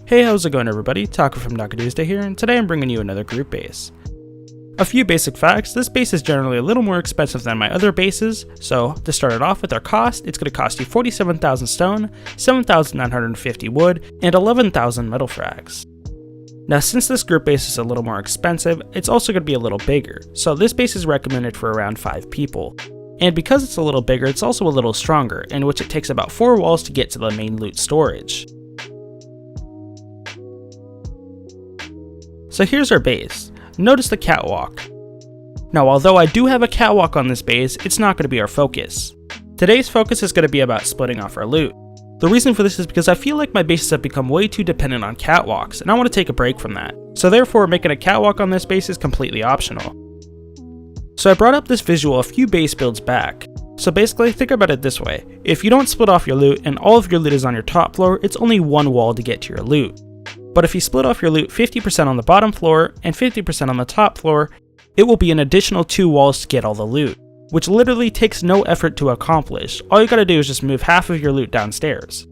Hey, how's it going everybody? Taco from Taco Tuesday here, and today I'm bringing you another group base. A few basic facts: this base is generally a little more expensive than my other bases, so to start it off with our cost, it's going to cost you 47,000 stone, 7,950 wood, and 11,000 metal frags. Now since this group base is a little more expensive, it's also going to be a little bigger, so this base is recommended for around 5 people. And because it's a little bigger, it's also a little stronger, in which it takes about 4 walls to get to the main loot storage. So here's our base. Notice the catwalk. Now although I do have a catwalk on this base, it's not going to be our focus. Today's focus is going to be about splitting off our loot. The reason for this is because I feel like my bases have become way too dependent on catwalks, and I want to take a break from that. So therefore making a catwalk on this base is completely optional. So I brought up this visual a few base builds back. So basically think about it this way: if you don't split off your loot and all of your loot is on your top floor, it's only one wall to get to your loot. But if you split off your loot 50% on the bottom floor and 50% on the top floor, it will be an additional 2 walls to get all the loot, which literally takes no effort to accomplish. All you gotta do is just move half of your loot downstairs.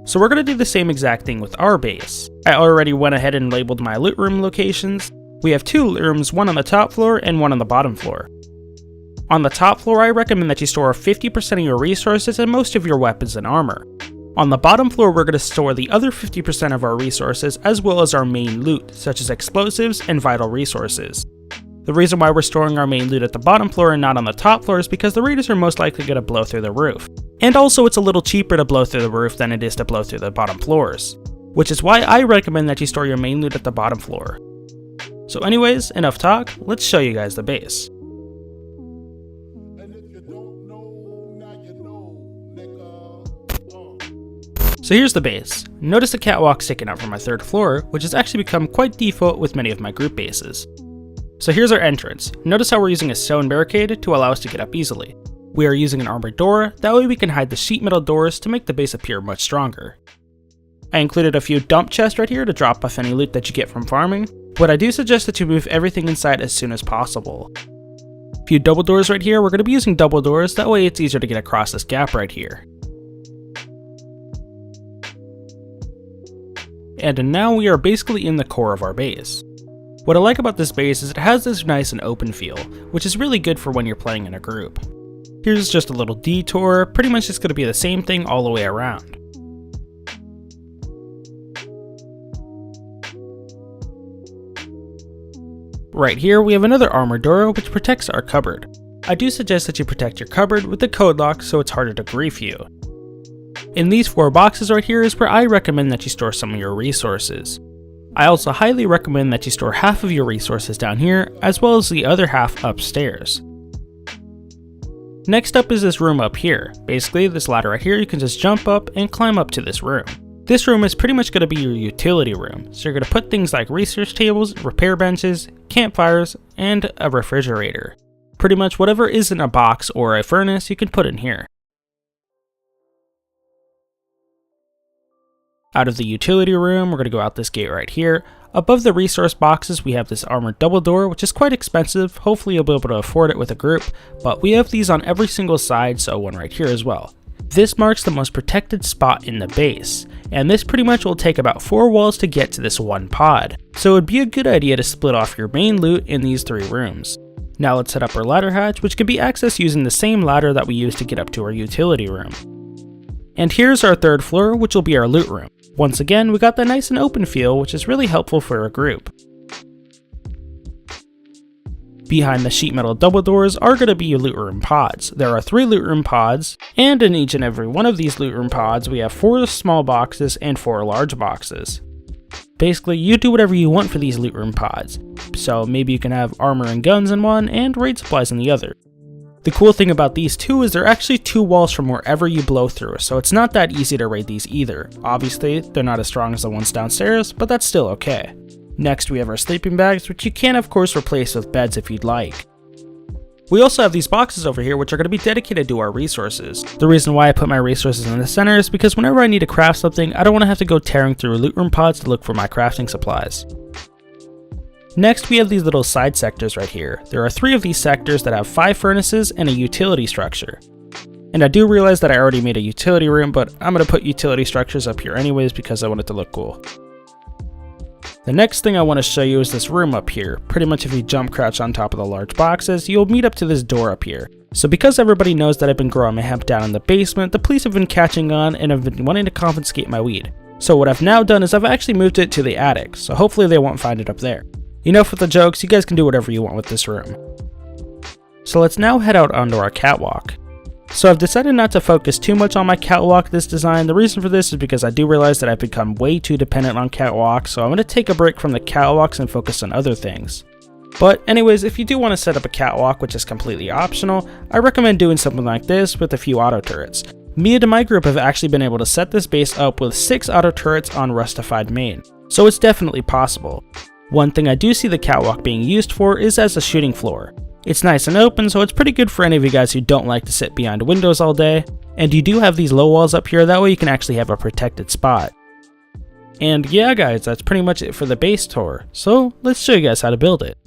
So we're gonna do the same exact thing with our base. I already went ahead and labeled my loot room locations. We have 2 loot rooms, one on the top floor and one on the bottom floor. On the top floor, I recommend that you store 50% of your resources and most of your weapons and armor. On the bottom floor, we're going to store the other 50% of our resources as well as our main loot, such as explosives and vital resources. The reason why we're storing our main loot at the bottom floor and not on the top floor is because the raiders are most likely going to blow through the roof. And also it's a little cheaper to blow through the roof than it is to blow through the bottom floors, which is why I recommend that you store your main loot at the bottom floor. So anyways, enough talk, let's show you guys the base. So here's the base. Notice the catwalk sticking out from my 3rd floor, which has actually become quite default with many of my group bases. So here's our entrance. Notice how we're using a stone barricade to allow us to get up easily. We are using an armored door, that way we can hide the sheet metal doors to make the base appear much stronger. I included a few dump chests right here to drop off any loot that you get from farming, but I do suggest that you move everything inside as soon as possible. A few double doors right here. We're going to be using double doors, that way it's easier to get across this gap right here. And now we are basically in the core of our base. What I like about this base is it has this nice and open feel, which is really good for when you're playing in a group. Here's just a little detour, pretty much it's going to be the same thing all the way around. Right here we have another armored door which protects our cupboard. I do suggest that you protect your cupboard with the code lock so it's harder to grief you. In these 4 boxes right here is where I recommend that you store some of your resources. I also highly recommend that you store half of your resources down here, as well as the other half upstairs. Next up is this room up here. Basically, this ladder right here, you can just jump up and climb up to this room. This room is pretty much going to be your utility room, so you're going to put things like research tables, repair benches, campfires, and a refrigerator. Pretty much whatever is in a box or a furnace you can put in here. Out of the utility room, we're going to go out this gate right here. Above the resource boxes, we have this armored double door, which is quite expensive. Hopefully you'll be able to afford it with a group, but we have these on every single side, so one right here as well. This marks the most protected spot in the base, and this pretty much will take about 4 walls to get to this one pod. So it would be a good idea to split off your main loot in these 3 rooms. Now let's set up our ladder hatch, which can be accessed using the same ladder that we used to get up to our utility room. And here's our 3rd floor, which will be our loot room. Once again, we got that nice and open feel, which is really helpful for a group. Behind the sheet metal double doors are going to be your loot room pods. There are 3 loot room pods, and in each and every one of these loot room pods, we have 4 small boxes and 4 large boxes. Basically, you do whatever you want for these loot room pods. So maybe you can have armor and guns in one, and raid supplies in the other. The cool thing about these 2 is they're actually 2 walls from wherever you blow through, so it's not that easy to raid these either. Obviously, they're not as strong as the ones downstairs, but that's still okay. Next we have our sleeping bags, which you can of course replace with beds if you'd like. We also have these boxes over here which are going to be dedicated to our resources. The reason why I put my resources in the center is because whenever I need to craft something, I don't want to have to go tearing through loot room pods to look for my crafting supplies. Next, we have these little side sectors right here. There are 3 of these sectors that have 5 furnaces and a utility structure. And I do realize that I already made a utility room, but I'm going to put utility structures up here anyways because I want it to look cool. The next thing I want to show you is this room up here. Pretty much if you jump crouch on top of the large boxes, you'll meet up to this door up here. So because everybody knows that I've been growing my hemp down in the basement, the police have been catching on and have been wanting to confiscate my weed. So what I've now done is I've actually moved it to the attic, so hopefully they won't find it up there. Enough with the jokes, you guys can do whatever you want with this room. So let's now head out onto our catwalk. So I've decided not to focus too much on my catwalk this design. The reason for this is because I do realize that I've become way too dependent on catwalks, so I'm going to take a break from the catwalks and focus on other things. But anyways, if you do want to set up a catwalk, which is completely optional, I recommend doing something like this with a few auto turrets. Me and my group have actually been able to set this base up with 6 auto turrets on Rustified main, so it's definitely possible. One thing I do see the catwalk being used for is as a shooting floor. It's nice and open, so it's pretty good for any of you guys who don't like to sit behind windows all day, and you do have these low walls up here, that way you can actually have a protected spot. And yeah guys, that's pretty much it for the base tour, so let's show you guys how to build it.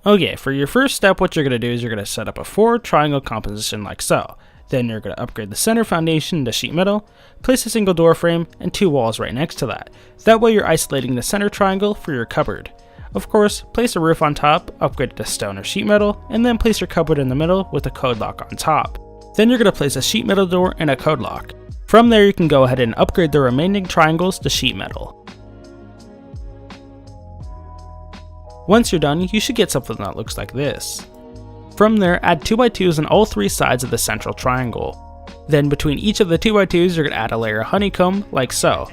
Okay, for your first step, what you're going to do is you're going to set up a 4 triangle composition like so. Then you're going to upgrade the center foundation to sheet metal, place a single door frame, and 2 walls right next to that. That way you're isolating the center triangle for your cupboard. Of course, place a roof on top, upgrade it to stone or sheet metal, and then place your cupboard in the middle with a code lock on top. Then you're going to place a sheet metal door and a code lock. From there you can go ahead and upgrade the remaining triangles to sheet metal. Once you're done, you should get something that looks like this. From there, add 2x2s on all 3 sides of the central triangle. Then between each of the 2x2s, you're going to add a layer of honeycomb, like so.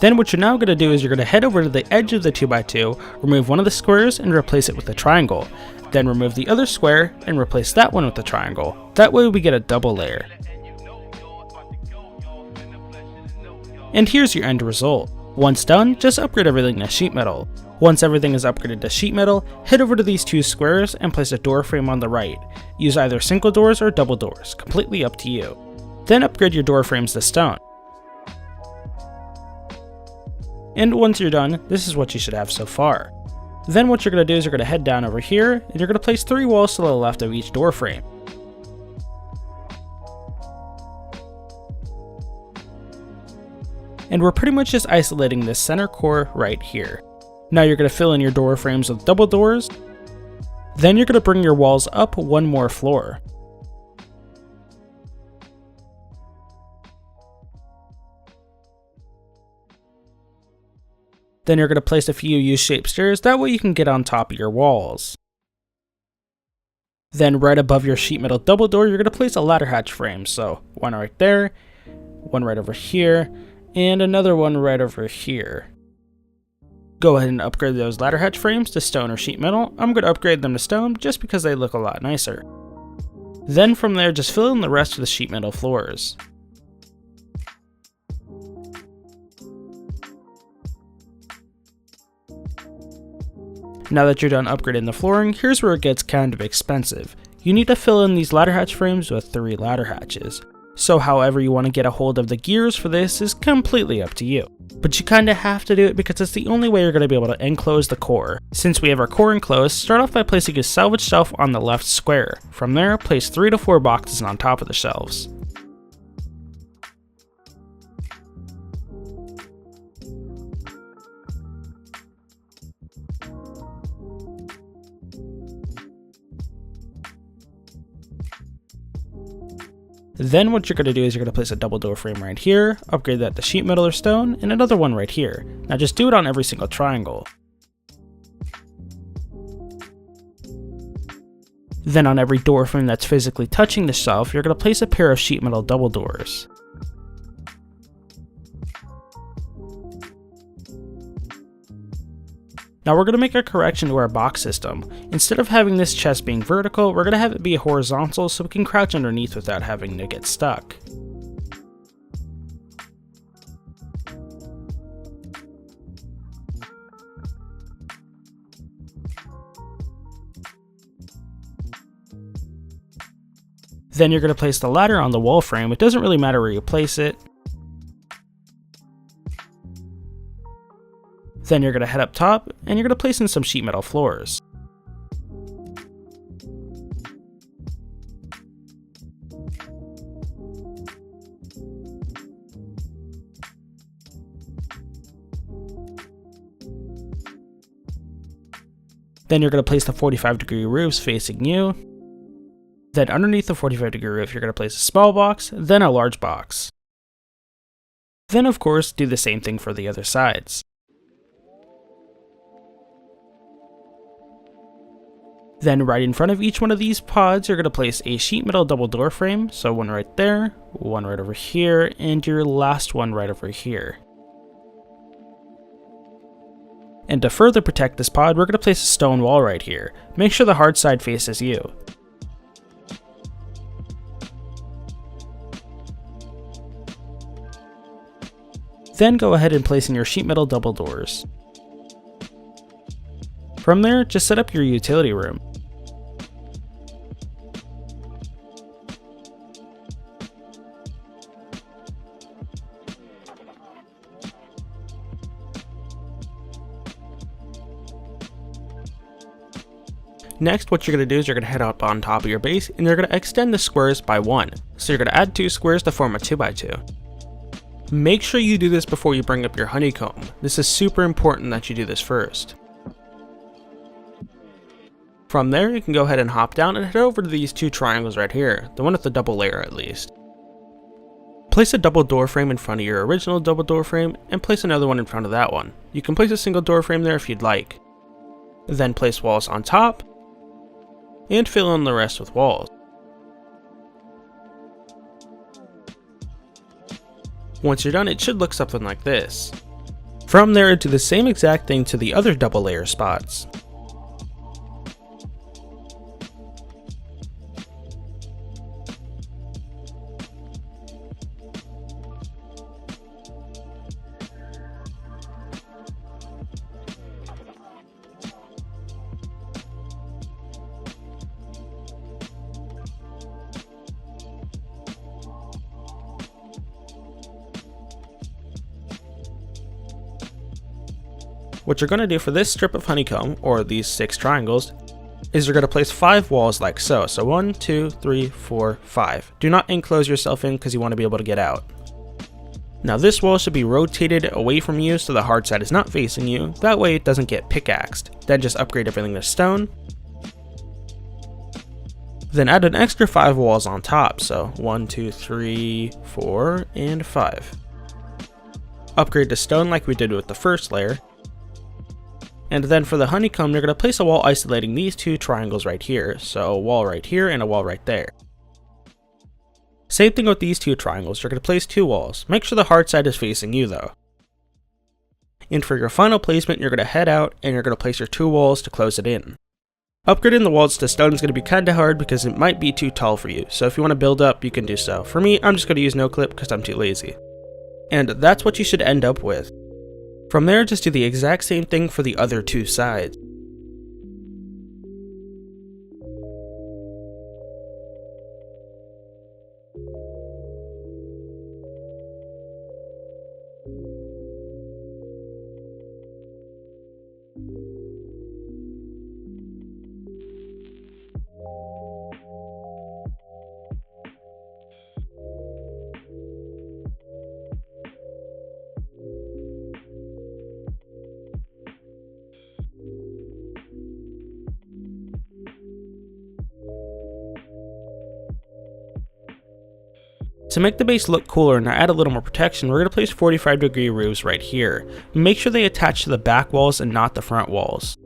Then what you're now going to do is you're going to head over to the edge of the 2x2, remove one of the squares and replace it with a triangle. Then remove the other square and replace that one with a triangle. That way we get a double layer. And here's your end result. Once done, just upgrade everything to sheet metal. Once everything is upgraded to sheet metal, head over to these 2 squares and place a door frame on the right. Use either single doors or double doors, completely up to you. Then upgrade your door frames to stone. And once you're done, this is what you should have so far. Then what you're going to do is you're going to head down over here, and you're going to place 3 walls to the left of each door frame. And we're pretty much just isolating this center core right here. Now you're going to fill in your door frames with double doors. Then you're going to bring your walls up 1 more floor. Then you're going to place a few U-shaped stairs, that way you can get on top of your walls. Then right above your sheet metal double door, you're going to place a ladder hatch frame, so 1 right there, 1 right over here, and another 1 right over here. Go ahead and upgrade those ladder hatch frames to stone or sheet metal. I'm going to upgrade them to stone just because they look a lot nicer. Then from there, just fill in the rest of the sheet metal floors. Now that you're done upgrading the flooring, here's where it gets kind of expensive. You need to fill in these ladder hatch frames with 3 ladder hatches. So however you want to get a hold of the gears for this is completely up to you. But you kinda have to do it because it's the only way you're going to be able to enclose the core. Since we have our core enclosed, start off by placing a salvage shelf on the left square. From there, place 3 to 4 boxes on top of the shelves. Then what you're going to do is you're going to place a double door frame right here, upgrade that to sheet metal or stone, and another one right here. Now just do it on every single triangle. Then on every door frame that's physically touching the shelf, you're going to place a pair of sheet metal double doors. Now we're going to make a correction to our box system. Instead of having this chest being vertical, we're going to have it be horizontal so we can crouch underneath without having to get stuck. Then you're going to place the ladder on the wall frame. It doesn't really matter where you place it. Then you're going to head up top and you're going to place in some sheet metal floors. Then you're going to place the 45-degree roofs facing you. Then underneath the 45-degree roof, you're going to place a small box, then a large box. Then of course, do the same thing for the other sides. Then right in front of each one of these pods, you're going to place a sheet metal double door frame. So one right there, one right over here, and your last one right over here. And to further protect this pod, we're going to place a stone wall right here. Make sure the hard side faces you. Then go ahead and place in your sheet metal double doors. From there, just set up your utility room. Next, what you're going to do is you're going to head up on top of your base and you're going to extend the squares by 1. So you're going to add 2 squares to form a 2x2. Make sure you do this before you bring up your honeycomb. This is super important that you do this first. From there, you can go ahead and hop down and head over to these 2 triangles right here, the one with the double layer at least. Place a double door frame in front of your original double door frame and place another one in front of that one. You can place a single door frame there if you'd like. Then place walls on top and fill in the rest with walls. Once you're done, it should look something like this. From there, do the same exact thing to the other double layer spots. What you're going to do for this strip of honeycomb, or these 6 triangles, is you're going to place 5 walls like so. So 1, 2, 3, 4, 5. Do not enclose yourself in because you want to be able to get out. Now this wall should be rotated away from you so the hard side is not facing you, that way it doesn't get pickaxed. Then just upgrade everything to stone. Then add an extra 5 walls on top, so 1, 2, 3, 4, and 5. Upgrade to stone like we did with the first layer. And then for the honeycomb, you're going to place a wall isolating these 2 triangles right here, so a wall right here and a wall right there. Same thing with these 2 triangles, you're going to place 2 walls. Make sure the hard side is facing you though. And for your final placement, you're going to head out and you're going to place your 2 walls to close it in. Upgrading the walls to stone is going to be kinda hard because it might be too tall for you, so if you want to build up, you can do so. For me, I'm just going to use no clip because I'm too lazy. And that's what you should end up with. From there, just do the exact same thing for the other 2 sides. To make the base look cooler and add a little more protection, we're going to place 45-degree roofs right here. Make sure they attach to the back walls and not the front walls.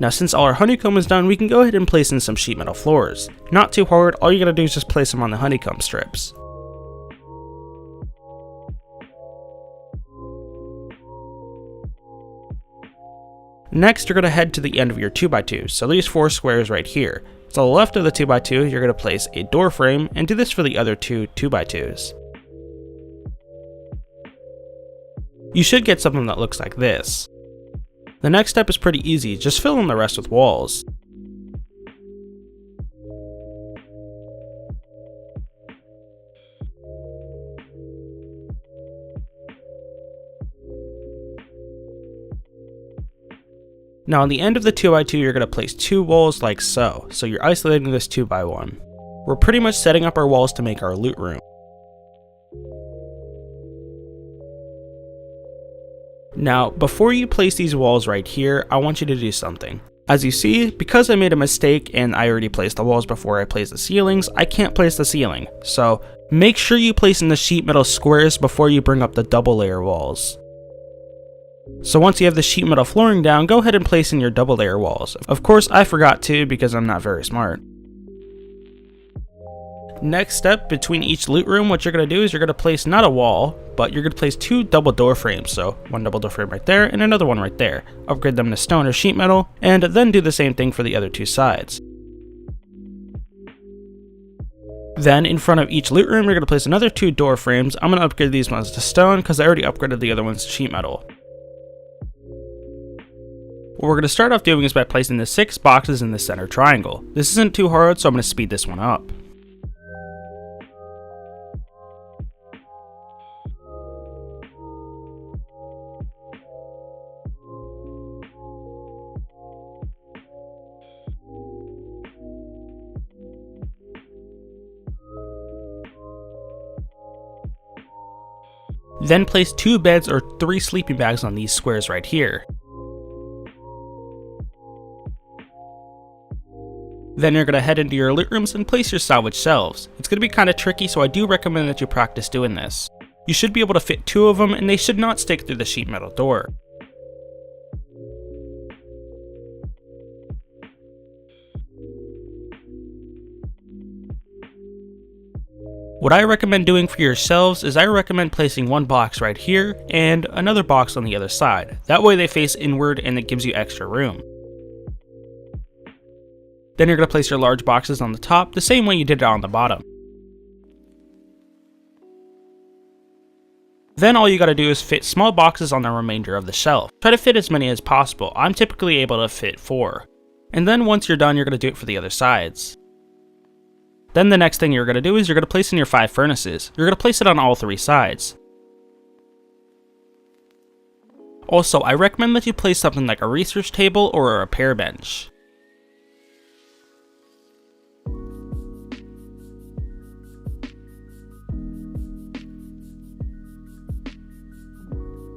Now since all our honeycomb is done, we can go ahead and place in some sheet metal floors. Not too hard, all you gotta do is just place them on the honeycomb strips. Next, you're gonna head to the end of your 2x2, so these 4 squares right here. To the left of the 2x2, you're gonna place a door frame, and do this for the other 2 2x2s. You should get something that looks like this. The next step is pretty easy, just fill in the rest with walls. Now on the end of the 2x2 you're going to place 2 walls like so you're isolating this 2x1. We're pretty much setting up our walls to make our loot room. Now before you place these walls right here, I want you to do something. As you see, because I made a mistake and I already placed the walls before I placed the ceilings, I can't place the ceiling. So make sure you place in the sheet metal squares before you bring up the double layer walls. So once you have the sheet metal flooring down, go ahead and place in your double layer walls. Of course, I forgot to because I'm not very smart. Next step, between each loot room, what you're going to do is you're going to place not a wall, but you're going to place 2 double door frames. So one double door frame right there and another one right there. Upgrade them to stone or sheet metal, and then do the same thing for the other 2 sides. Then in front of each loot room, you're going to place another 2 door frames. I'm going to upgrade these ones to stone because I already upgraded the other ones to sheet metal. What we're going to start off doing is by placing the 6 boxes in the center triangle. This isn't too hard, so I'm going to speed this one up. Then place 2 beds or 3 sleeping bags on these squares right here. Then you're going to head into your loot rooms and place your salvage shelves. It's going to be kind of tricky, so I do recommend that you practice doing this. You should be able to fit 2 of them, and they should not stick through the sheet metal door. What I recommend doing for your shelves is I recommend placing 1 box right here and another box on the other side. That way they face inward and it gives you extra room. Then you're going to place your large boxes on the top the same way you did it on the bottom. Then all you got to do is fit small boxes on the remainder of the shelf. Try to fit as many as possible. I'm typically able to fit 4. And then once you're done, you're going to do it for the other sides. Then the next thing you're going to do is you're going to place in your 5 furnaces. You're going to place it on all 3 sides. Also, I recommend that you place something like a research table or a repair bench.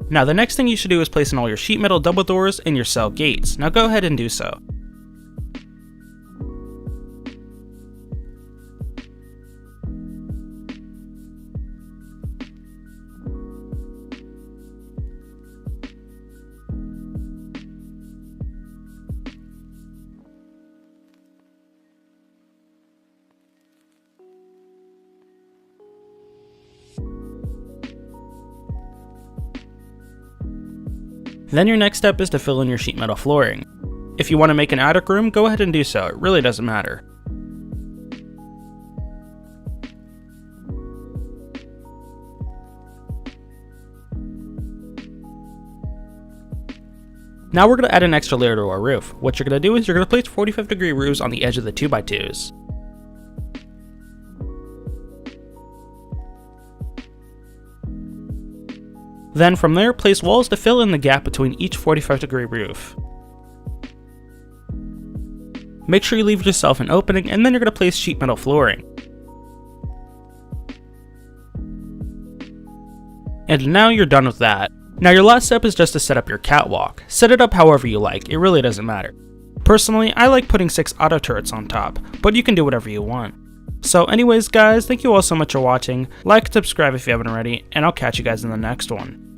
Now the next thing you should do is place in all your sheet metal double doors and your cell gates. Now go ahead and do so. Then your next step is to fill in your sheet metal flooring. If you want to make an attic room, go ahead and do so, it really doesn't matter. Now we're going to add an extra layer to our roof. What you're going to do is you're going to place 45-degree roofs on the edge of the 2x2s. Then from there, place walls to fill in the gap between each 45-degree roof. Make sure you leave yourself an opening, and then you're going to place sheet metal flooring. And now you're done with that. Now your last step is just to set up your catwalk. Set it up however you like, it really doesn't matter. Personally, I like putting 6 auto turrets on top, but you can do whatever you want. So anyways guys, thank you all so much for watching, like and subscribe if you haven't already, and I'll catch you guys in the next one.